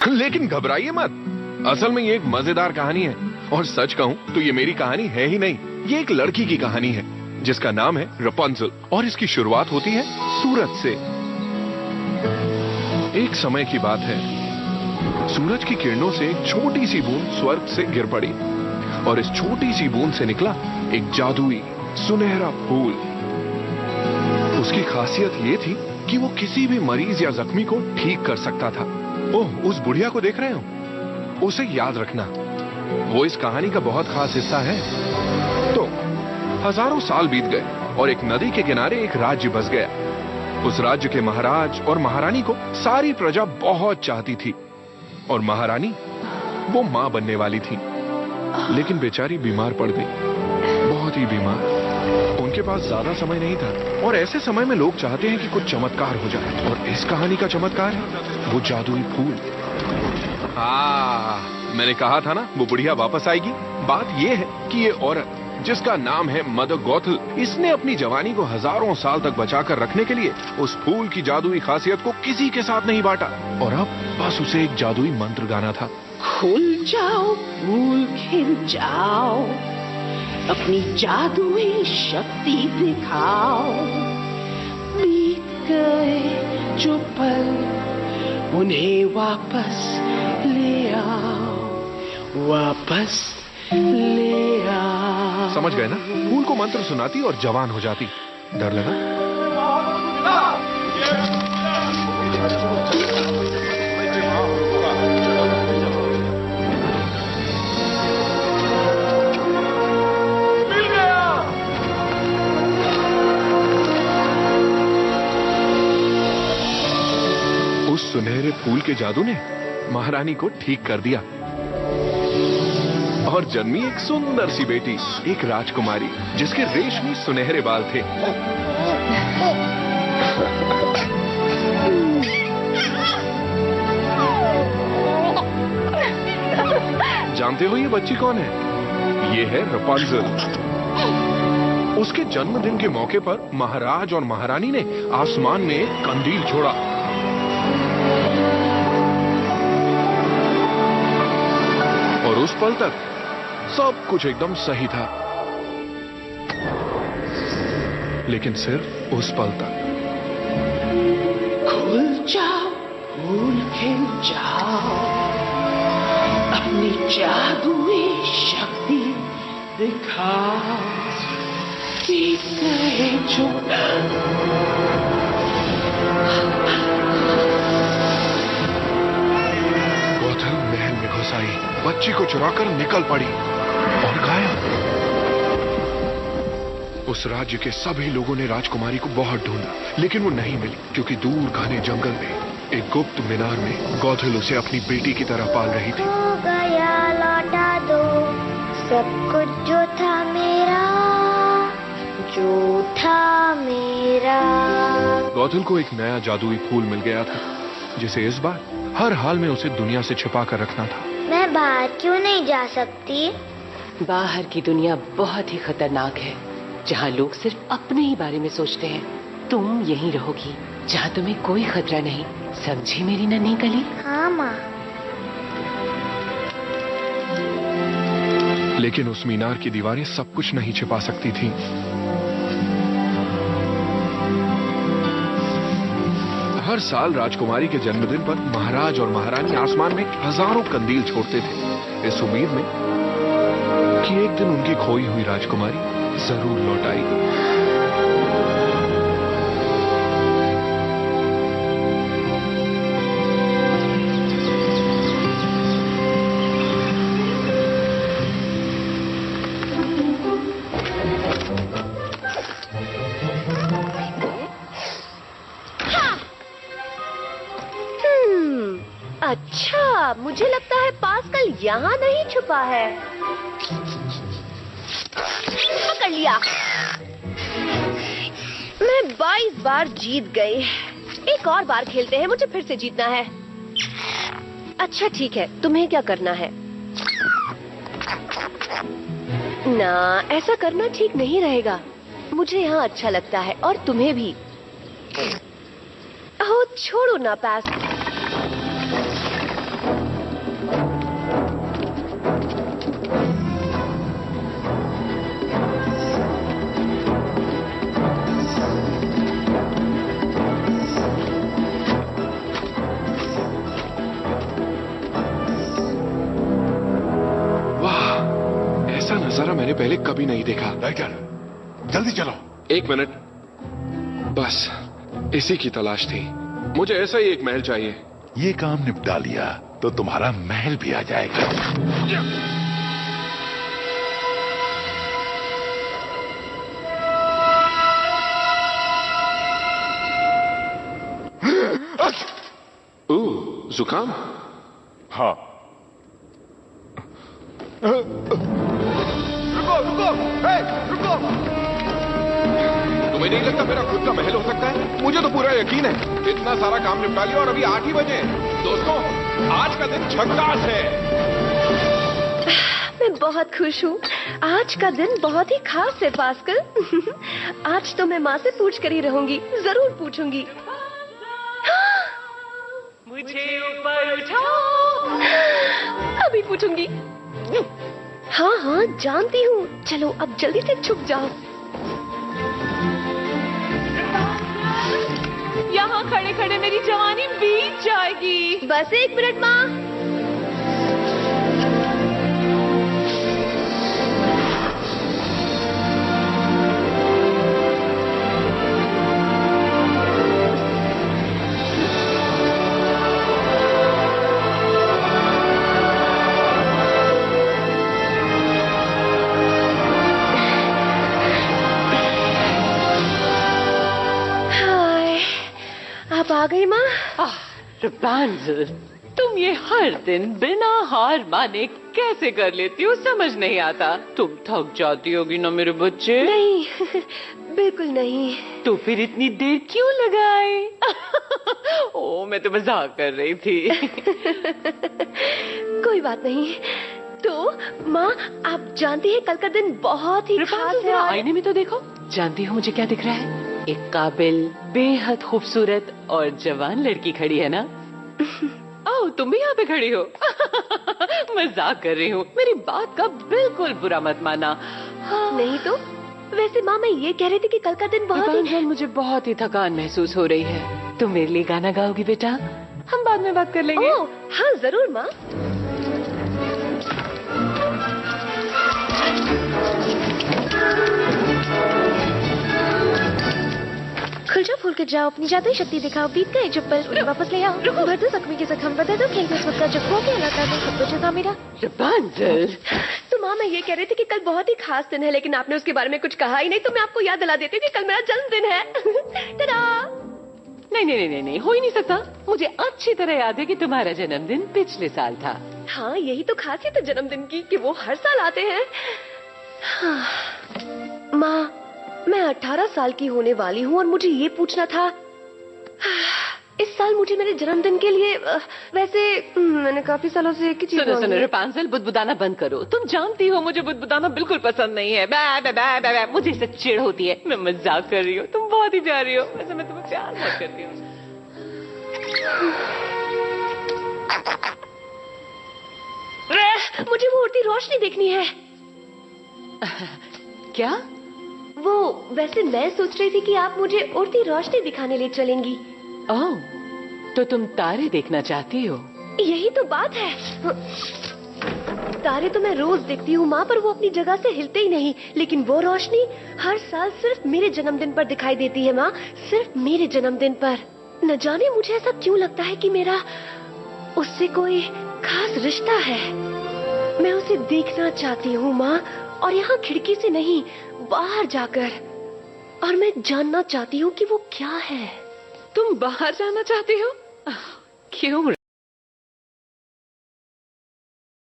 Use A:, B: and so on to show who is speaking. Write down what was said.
A: लेकिन घबराइए मत, असल में ये एक मजेदार कहानी है। और सच कहूं तो ये मेरी कहानी है ही नहीं, ये एक लड़की की कहानी है जिसका नाम है रपुंज़ल। और इसकी शुरुआत होती है सूरज से। एक समय की बात है, सूरज की किरणों से एक छोटी सी बूंद स्वर्ग से गिर पड़ी और इस छोटी सी बूंद से निकला एक जादुई सुनहरा फूल। उसकी खासियत ये थी कि वो किसी भी मरीज या जख्मी को ठीक कर सकता था। ओह, उस बुढ़िया को देख रहे हो? उसे याद रखना, वो इस कहानी का बहुत खास हिस्सा है। तो हजारों साल बीत गए और एक नदी के किनारे एक राज्य बस गया। उस राज्य के महाराज और महारानी को सारी प्रजा बहुत चाहती थी और महारानी वो मां बनने वाली थी, लेकिन बेचारी बीमार पड़ गई, बहुत ही बीमार। उनके पास ज्यादा समय नहीं था और ऐसे समय में लोग चाहते हैं कि कुछ चमत्कार हो जाए, और इस कहानी का चमत्कार है वो जादुई फूल। मैंने कहा था ना वो बुढ़िया वापस आएगी। बात ये है कि ये औरत जिसका नाम है मदर गॉथल, इसने अपनी जवानी को हजारों साल तक बचाकर रखने के लिए उस फूल की जादुई खासियत को किसी के साथ नहीं बांटा, और अब बस उसे एक जादुई मंत्र गाना था।
B: खुल जाओ फूल खिल जाओ, अपनी जादुई शक्ति दिखाओ, बीत गए जो पल उन्हें वापस ले आओ, वापस ले आओ।
A: समझ गए ना? फूल को मंत्र सुनाती और जवान हो जाती। डर लगा? उस सुनहरे फूल के जादू ने महारानी को ठीक कर दिया और जन्मी एक सुंदर सी बेटी, एक राजकुमारी जिसके रेशमी सुनहरे बाल थे। जानते हो ये बच्ची कौन है? ये है रपुंज़ल। उसके जन्मदिन के मौके पर महाराज और महारानी ने आसमान में एक कंदील छोड़ा। और उस पल तक सब कुछ एकदम सही था, लेकिन सिर्फ उस पल तक।
B: खुल जाओ फूल खिल जाओ, अपनी जादुई शक्ति दिखाओ, बीत गए जो
A: गॉथल महल में घुस आई, बच्ची को चुराकर निकल पड़ी और गायब। उस राज्य के सभी लोगों ने राजकुमारी को बहुत ढूंढा, लेकिन वो नहीं मिली, क्योंकि दूर घने जंगल में एक गुप्त मीनार में गॉथल उसे अपनी बेटी की तरह पाल रही थी।
C: हो गया लौटा दो सब कुछ जो था मेरा, जो था मेरा।
A: गॉथल को एक नया जादुई फूल मिल गया था, जिसे इस बार हर हाल में उसे दुनिया से छिपा कर रखना था।
C: मैं बाहर क्यों नहीं जा सकती?
B: बाहर की दुनिया बहुत ही खतरनाक है, जहाँ लोग सिर्फ अपने ही बारे में सोचते हैं। तुम यहीं रहोगी जहाँ तुम्हें कोई खतरा नहीं, समझी मेरी नन्ही कली?
C: हाँ माँ।
A: लेकिन उस मीनार की दीवारें सब कुछ नहीं छिपा सकती थीं। हर साल राजकुमारी के जन्मदिन पर महाराज और महारानी आसमान में हजारों कंदील छोड़ते थे, इस उम्मीद में कि एक दिन उनकी खोई हुई राजकुमारी जरूर लौट आएगी।
D: अच्छा, मुझे लगता है पास्कल यहाँ नहीं छुपा है। पकड़ लिया। मैं 22 बार जीत गई। एक और बार खेलते हैं, मुझे फिर से जीतना है। अच्छा ठीक है, तुम्हें क्या करना है? ना, ऐसा करना ठीक नहीं रहेगा। मुझे यहाँ अच्छा लगता है और तुम्हें भी। ओह छोड़ो ना पास।
A: तरह मैंने पहले कभी नहीं देखा।
E: राइटर, जल्दी चलो।
A: 1 मिनट, बस इसी की तलाश थी। मुझे ऐसा ही एक महल चाहिए।
E: ये काम निपटा लिया तो तुम्हारा महल भी आ जाएगा।
A: ओह, जुकाम?
E: हाँ। रुको रुको, रुको।
A: तुम्हें नहीं लगता मेरा खुद का महल हो सकता है? मुझे तो पूरा यकीन है। इतना सारा काम निपटा लिया और अभी 8 ही बजे। दोस्तों, आज का दिन झकास है।
D: मैं बहुत खुश हूँ। आज का दिन बहुत ही खास है पास्कल। आज तो मैं माँ से पूछ कर ही रहूंगी, जरूर पूछूंगी। मुझे ऊपर उठाओ, अभी पूछूंगी। हाँ हाँ, जानती हूँ। चलो अब जल्दी से छुप जाओ।
B: यहाँ खड़े खड़े मेरी जवानी बीत जाएगी।
D: बस 1 मिनट माँ। आप आ गई माँ?
B: रपुंज़ल, तुम ये हर दिन बिना हार माने कैसे कर लेती हो, समझ नहीं आता। तुम थक जाती होगी ना मेरे बच्चे?
D: नहीं, बिल्कुल नहीं।
B: तो फिर इतनी देर क्यों लगाए? ओ, मैं तो मजाक कर रही थी।
D: कोई बात नहीं। तो माँ, आप जानती हैं कल का दिन बहुत ही खास है।
B: आईने में तो देखो, जानती हो मुझे क्या दिख रहा है? एक काबिल, बेहद खूबसूरत और जवान लड़की खड़ी है ना? ओह, तुम भी यहाँ पे खड़ी हो? मजाक कर रही हूँ, मेरी बात का बिल्कुल बुरा मत माना। हाँ।
D: नहीं तो वैसे माँ, मैं ये कह रही थी कि कल का दिन बहुत ही...
B: मुझे बहुत ही थकान महसूस हो रही है। तुम मेरे लिए गाना गाओगी बेटा? हम बाद में बात कर लेंगे।
D: ओह, हाँ जरूर माँ। खुल जाओ, फूल के जाओ, अपनी जादुई शक्ति दिखाओ, बीत गए जो पल उन्हें वापस ले आओ। भर दो जख्मी के जख्म, बता दो खेल के का जो खो के इलाका में सब कुछ था मेरा।
B: रपुंज़ल,
D: तो माँ, मैं ये कह रही थी कि कल बहुत ही खास दिन है, लेकिन आपने उसके बारे में कुछ कहा ही नहीं। तो मैं आपको याद दिला देती हूँ कि कल मेरा जन्मदिन है। टा-डा!
B: नहीं नहीं नहीं नहीं, हो ही नहीं सकता। मुझे अच्छी तरह याद है कि तुम्हारा जन्मदिन पिछले साल था।
D: हाँ, यही तो खासियत है जन्मदिन की कि वो हर साल आते हैं। हाँ। माँ, मैं 18 साल की होने वाली हूँ और मुझे ये पूछना था, इस साल मुझे मेरे जन्मदिन के लिए वैसे मैंने काफी सालों से एक ही चीज
B: सुनो रपुंज़ल, बुदबुदाना बंद करो। तुम जानती हो मुझे बुदबुदाना बिल्कुल पसंद नहीं है। बै, बै, बै, बै, बै, मुझे इससे चिढ़ होती है। मैं मजाक कर रही हूँ, तुम बहुत ही प्यारी हो। वैसे मैं तुम्हें प्यार बहुत करती हूँ।
D: मुझे वो उड़ती रोशनी देखनी है।
B: क्या?
D: वो वैसे मैं सोच रही थी कि आप मुझे उड़ती रोशनी दिखाने ले चलेंगी।
B: ओह, तो तुम तारे देखना चाहती हो?
D: यही तो बात है। तारे तो मैं रोज देखती हूँ माँ, पर वो अपनी जगह से हिलते ही नहीं। लेकिन वो रोशनी हर साल सिर्फ मेरे जन्मदिन पर दिखाई देती है माँ, सिर्फ मेरे जन्मदिन पर। न जाने मुझे ऐसा क्यों लगता है कि मेरा उससे कोई खास रिश्ता है। मैं उसे देखना चाहती हूँ माँ, और यहाँ खिड़की से नहीं, बाहर जाकर। और मैं जानना चाहती हूँ कि वो क्या है।
B: तुम बाहर जाना चाहती हो? क्यों?